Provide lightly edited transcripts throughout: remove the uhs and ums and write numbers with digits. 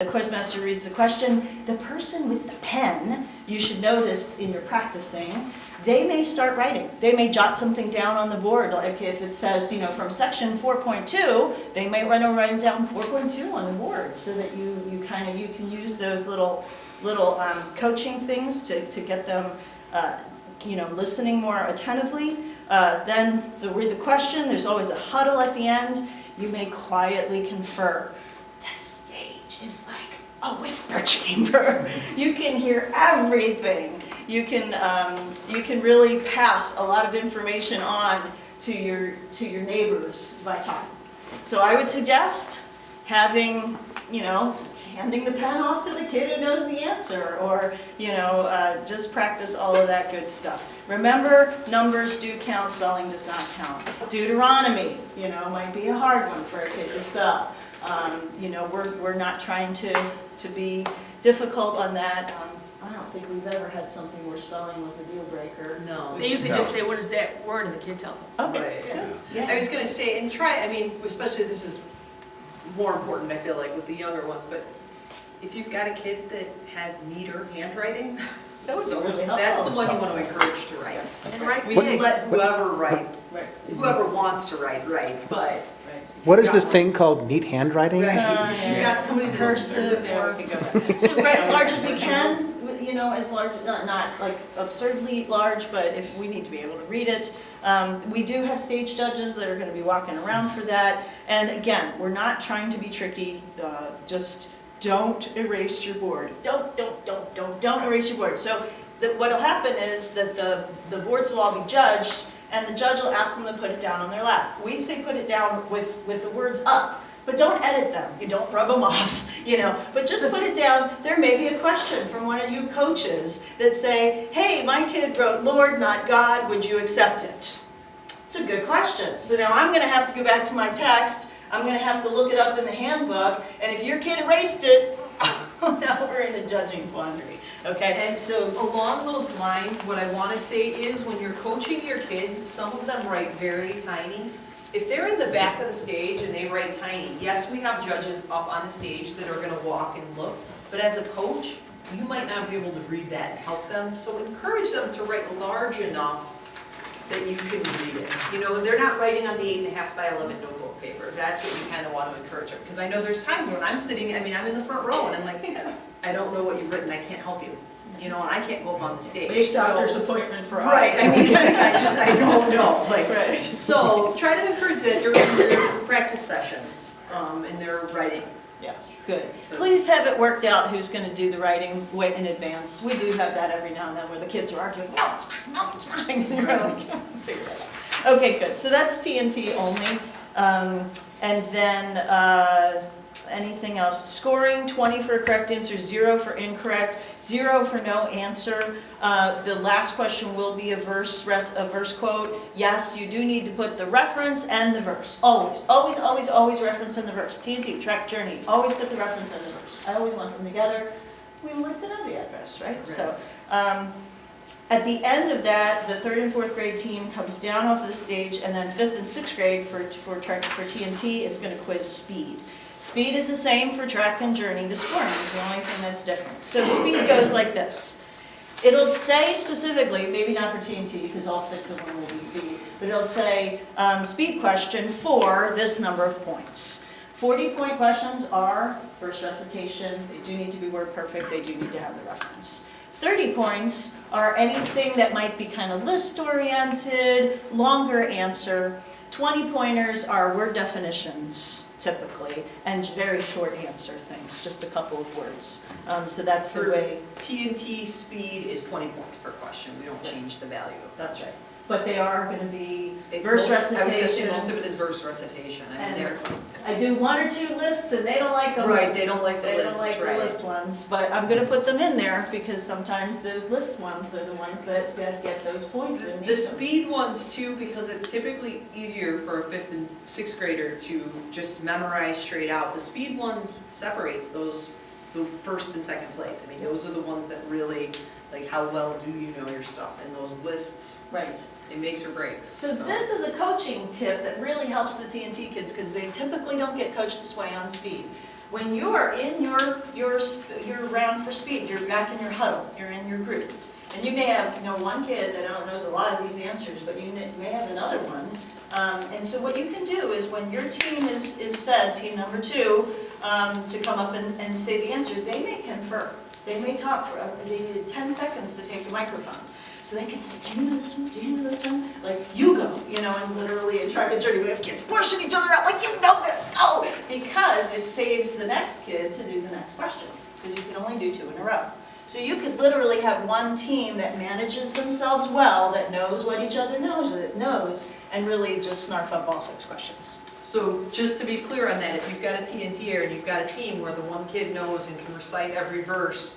The quizmaster reads the question. The person with the pen, you should know this in your practicing, they may start writing. They may jot something down on the board. Like if it says, from section 4.2, they may write down 4.2 on the board so that you can use those little coaching things to get them listening more attentively. Then they'll read the question. There's always a huddle at the end. You may quietly confer. Is like a whisper chamber. You can hear everything. You can really pass a lot of information on to your neighbors by talking. So I would suggest having, handing the pen off to the kid who knows the answer, or just practice all of that good stuff. Remember, numbers do count, spelling does not count. Deuteronomy, might be a hard one for a kid to spell. We're not trying to be difficult on that. I don't think we've ever had something where spelling was a deal breaker. No. They usually just say, what is that word, and the kid tells them. Okay, Right. good. Yeah. I was going to say, and especially this is more important, I feel like, with the younger ones, but if you've got a kid that has neater handwriting, That would be really that's helpful. the one you want to encourage to write. And right, We can let whoever write, Right. whoever wants to write, but. What is this thing called neat handwriting? Right. You got somebody that's Cursive, there we can go there. So write as large as you can, as large, not like absurdly large, but if we need to be able to read it. We do have stage judges that are going to be walking around for that. And again, we're not trying to be tricky. Just don't erase your board. Don't erase your board. So what will happen is that the boards will all be judged, and the judge will ask them to put it down on their lap. We say put it down with the words up, but don't edit them. You don't rub them off, but just put it down. There may be a question from one of you coaches that say, hey, my kid wrote Lord, not God, would you accept it? It's a good question. So now I'm going to have to go back to my text. I'm going to have to look it up in the handbook, and if your kid erased it, now we're in a judging quandary. Okay, And so along those lines, what I want to say is when you're coaching your kids, some of them write very tiny. If they're in the back of the stage and they write tiny, yes, we have judges up on the stage that are going to walk and look, but as a coach, you might not be able to read that and help them. So encourage them to write large enough that you can read it. They're not writing on the 8.5 by 11 notebook paper. That's what you kind of want to encourage them. Because I know there's times when I'm sitting, I'm in the front row and I'm like, I don't know what you've written, I can't help you. And I can't go up on the stage. big doctor's appointment for all. Right, I don't know. Right. So try to encourage that during your practice sessions in their writing. Yeah, good. Please have it worked out who's going to do the writing way in advance. We do have that every now and then where the kids are arguing, no, it's mine, And you're like, figure that out. Okay, good. So that's TNT only. And then anything else? Scoring, 20 for a correct answer, 0 for incorrect, 0 for no answer. The last question will be a verse quote. Yes, you do need to put the reference and the verse. Always, always, always, always reference in the verse. TNT, track journey, always put the reference in the verse. I always want them together. We want to know the address, right? So at the end of that, the 3rd and 4th grade team comes down off the stage, and then 5th and 6th grade for TNT is going to quiz speed. Speed is the same for track and journey. The scoring is the only thing that's different. So speed goes like this. It'll say specifically, maybe not for TNT because all 6 of them will be speed, but it'll say speed question for this number of points. 40-point questions are verse recitation. They do need to be word perfect. They do need to have the reference. 30 points are anything that might be kind of list-oriented, longer answer. 20 pointers are word definitions, typically, and very short answer things, just a couple of words. So that's the way. TNT speed is 20 points per question. We don't change the value of that. That's right. But they are going to be verse recitation. I was going to say most of it is verse recitation. I do 1 or 2 lists, and they don't like them. Right, they don't like the They list. don't like right. the list ones, but I'm going to put them in there because sometimes those list ones are the ones that get those points. And The speed ones too, because it's typically easier for a 5th and 6th grader to just memorize straight out. The speed one separates those, the 1st and 2nd place. I mean, those are the ones that really, like, how well do you know your stuff? And those lists, Right. it makes or breaks. So this is a coaching tip that really helps the TNT kids because they typically don't get coached this way on speed. when you are in your round for speed, you're back in your huddle, you're in your group, and you may have, one kid that knows a lot of these answers, but you may have another one. And so what you can do is when your team is said, team number 2, to come up and say the answer, they may confer. They may talk for, they need 10 seconds to take the microphone. So they can say, do you know this one? Do you know this one? Like, you go, and literally in Track and Journey, we have kids pushing each other out, like, you know this, go! Because it saves the next kid to do the next question, because you can only do 2 in a row. So you could literally have one team that manages themselves well, that knows what each other knows, and really just snarf up all 6 questions. So just to be clear on that, if you've got a TNT and you've got a team where the one kid knows and can recite every verse,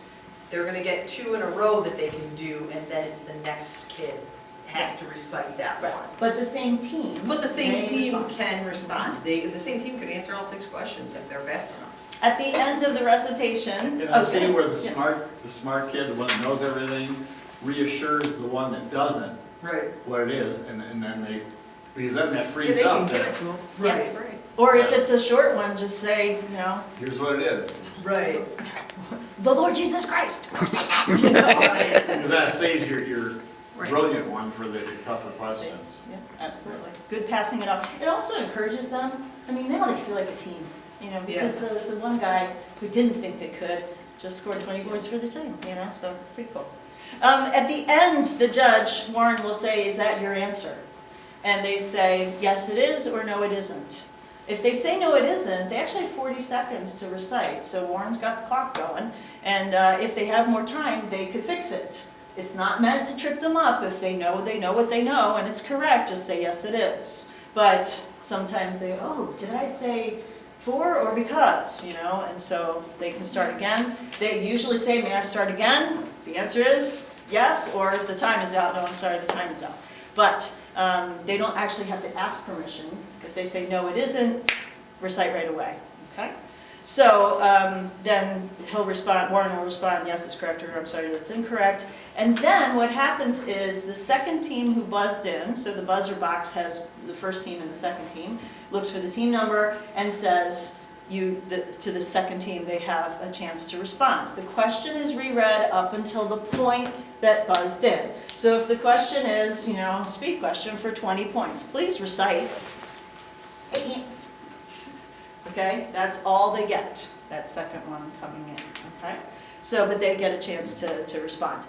they're gonna get 2 in a row that they can do, and then it's the next kid has to recite that one. But the same team. But the same may team respond. can respond. The same team could answer all 6 questions if they're fast enough. At the end of the recitation. And I see okay, where the yeah. smart kid, the one that knows everything, reassures the one that doesn't Right. what it is, and then because then that Yeah, frees they can up give that, it to them. Yeah. Right. Right. Or if it's a short one, just say, here's what it is. Right. the Lord Jesus Christ. Because that saves your Right. brilliant one for the tougher questions. Yeah, absolutely. Good passing it off. It also encourages them, now they feel like a team, because the one guy who didn't think they could just scored 20 points for the team, so it's pretty cool. At the end, the judge, Warren, will say, is that your answer? And they say, yes it is, or no it isn't. If they say no it isn't, they actually have 40 seconds to recite, so Warren's got the clock going, and if they have more time, they could fix it. It's not meant to trip them up. If they know what they know, and it's correct, just say yes it is. But sometimes they, did I say for or because, and so they can start again. They usually say, may I start again? The answer is yes, or if the time is out, no, I'm sorry, the time is out. But they don't actually have to ask permission. If they say no it isn't, recite right away, okay? So then Warren will respond, yes, it's correct, or I'm sorry, that's incorrect. And then what happens is the second team who buzzed in, so the buzzer box has the first team and the second team, looks for the team number and says to the second team they have a chance to respond. The question is reread up until the point that buzzed in. So if the question is, speed question for 20 points, please recite. Okay, that's all they get, that second one coming in, okay? So, but they get a chance to respond.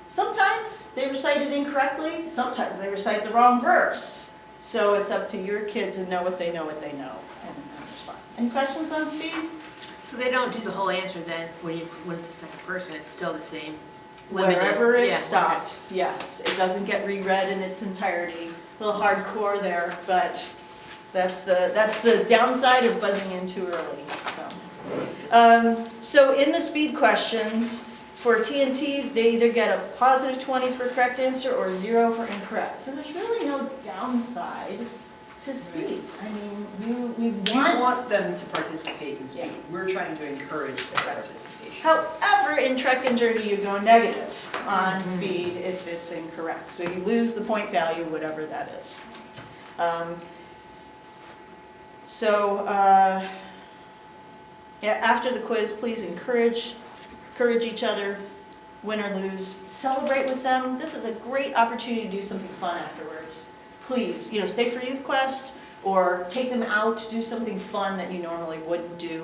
Sometimes they recite it incorrectly, sometimes they recite the wrong verse. So it's up to your kid to know what they know, and respond. Any questions on speed? So they don't do the whole answer then, when it's the second person, it's still the same? limited- Wherever yeah, it stopped, yes. It doesn't get reread in its entirety. A little hardcore there, but that's the downside of buzzing in too early. So in the speed questions, for TNT, they either get a positive 20 for correct answer or 0 for incorrect. So there's really no downside to speed. We We want them to participate in speed. Yeah. We're trying to encourage their participation. However, in Trek and Journey, you go negative on speed if it's incorrect. So you lose the point value, whatever that is. After the quiz, please encourage each other, win or lose. Celebrate with them. This is a great opportunity to do something fun afterwards. Please, stay for Youth Quest or take them out to do something fun that you normally wouldn't do,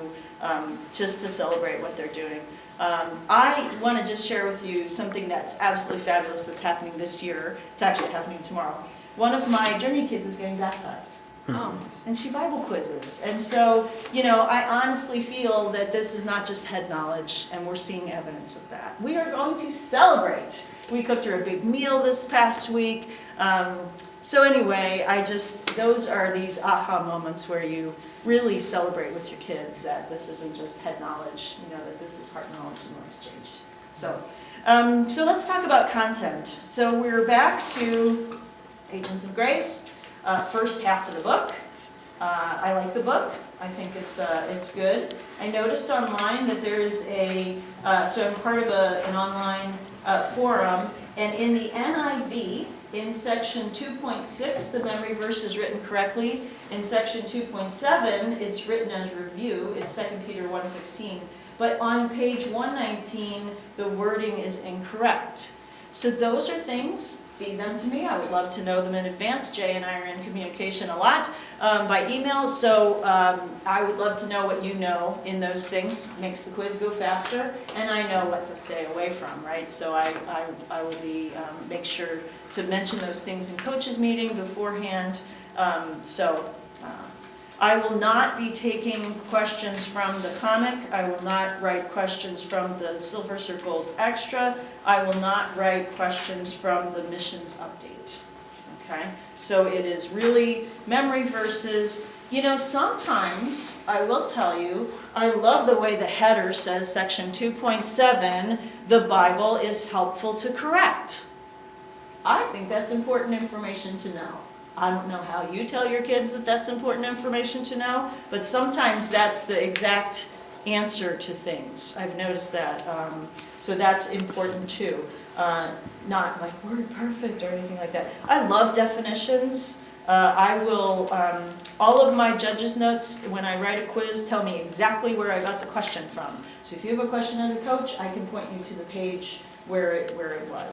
just to celebrate what they're doing. I want to just share with you something that's absolutely fabulous that's happening this year. It's actually happening tomorrow. One of my Journey kids is getting baptized. And she Bible quizzes. And so, I honestly feel that this is not just head knowledge, and we're seeing evidence of that. We are going to celebrate. We cooked her a big meal this past week. So anyway, those are these aha moments where you really celebrate with your kids that this isn't just head knowledge, that this is heart knowledge and more exchange. So let's talk about content. So we're back to Agents of Grace. First half of the book. I like the book. I think it's good. I noticed online that there's so I'm part of an online forum, and in the NIV, In section 2.6, the memory verse is written correctly. In section 2.7, it's written as review, it's 2 Peter 1:16. But on page 119, the wording is incorrect. So those are things, feed them to me, I would love to know them in advance. Jay and I are in communication a lot by email, so I would love to know what you know in those things. Makes the quiz go faster, and I know what to stay away from, right? So I will be, make sure to mention those things in coaches meeting beforehand. I will not be taking questions from the comic. I will not write questions from the Silvers or Golds Extra. I will not write questions from the missions update. Okay? So it is really memory verses. You know, sometimes, I will tell you, I love the way the header says section 2.7, the Bible is helpful to correct. I think that's important information to know. I don't know how you tell your kids that that's important information to know, but sometimes that's the exact answer to things. I've noticed that. So that's important too. Not like word perfect or anything like that. I love definitions. I will, all of my judges' notes, when I write a quiz, tell me exactly where I got the question from. So if you have a question as a coach, I can point you to the page where it was.